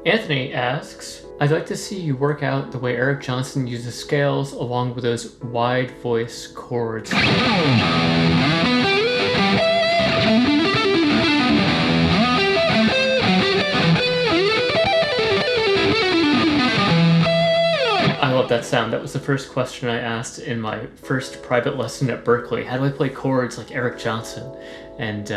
Anthony asks, I'd like to see you work out the way Eric Johnson uses scales along with those wide voice chords. I love that sound. That was the first question I asked in my first private lesson at Berkeley. How do I play chords like Eric Johnson? And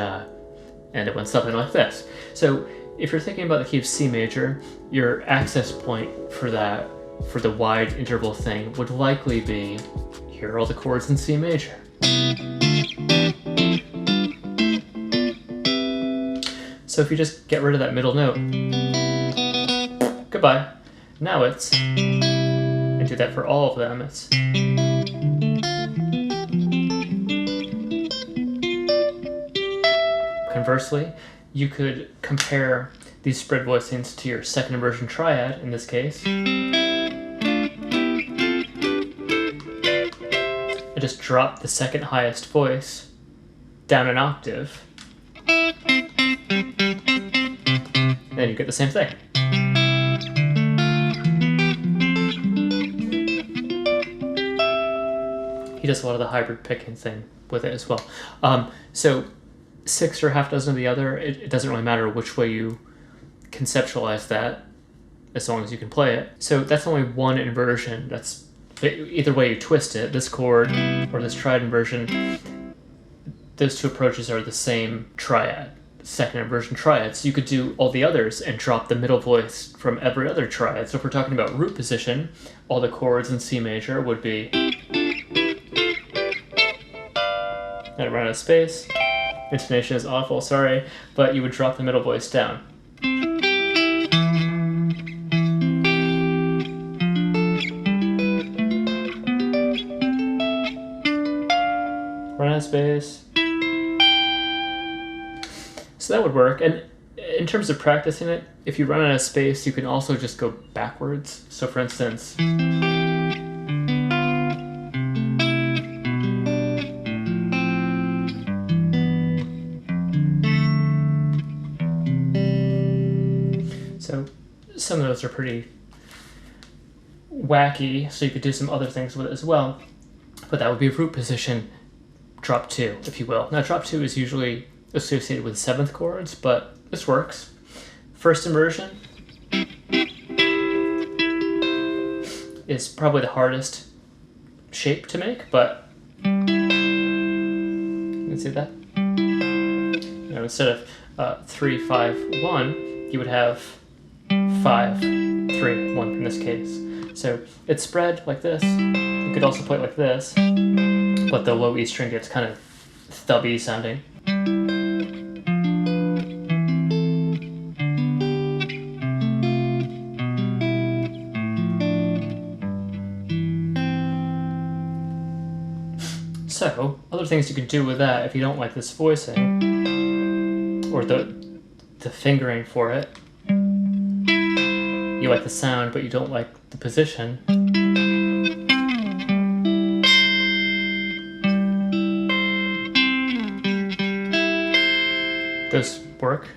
it went something like this. So if you're thinking about the key of C major, your access point for that, for the wide interval thing, would likely be, here are all the chords in C major. So if you just get rid of that middle note, goodbye. Now it's, and do that for all of them, it's. Conversely, you could compare these spread voicings to your second inversion triad, in this case, and just drop the second highest voice down an octave, and then you get the same thing. He does a lot of the hybrid picking thing with it as well. So 6 or half dozen of the other, it doesn't really matter which way you conceptualize that, as long as you can play it. So that's only one inversion. That's either way you twist it, this chord or this triad inversion, those two approaches are the same triad, second inversion triad. So you could do all the others and drop the middle voice from every other triad. So if we're talking about root position, all the chords in C major would be, and I run out of space. Intonation is awful, sorry, but you would drop the middle voice down. Run out of space. So that would work. And in terms of practicing it, if you run out of space, you can also just go backwards. So for instance, so some of those are pretty wacky, so you could do some other things with it as well. But that would be root position, drop 2, if you will. Now drop 2 is usually associated with 7th chords, but this works. First inversion is probably the hardest shape to make, but you can see that? You know, instead of 3, 5, 1, you would have 5, 3, 1 in this case. So it's spread like this. You could also play it like this, but the low E string gets kind of stubby sounding. So, other things you can do with that if you don't like this voicing, or the fingering for it, you like the sound but you don't like the position, those work.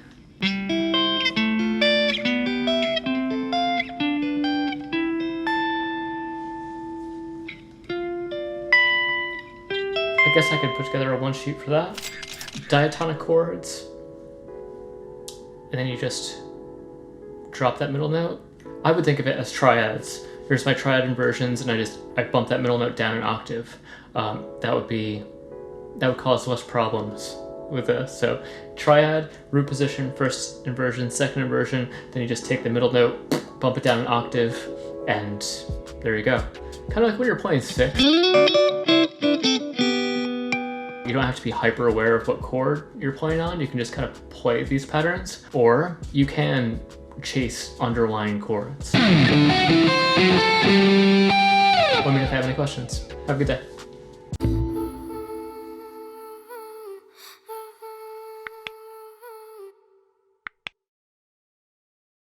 I guess I could put together a one sheet for that. Diatonic chords, and then you just drop that middle note. I would think of it as triads. Here's my triad inversions, and I bump that middle note down an octave. That would cause less problems with this. So triad, root position, first inversion, second inversion, then you just take the middle note, bump it down an octave, and there you go. Kind of like when you're playing sticks. You don't have to be hyper aware of what chord you're playing on. You can just kind of play these patterns, or you can chase underlying chords. Let me know if you have any questions. Have a good day.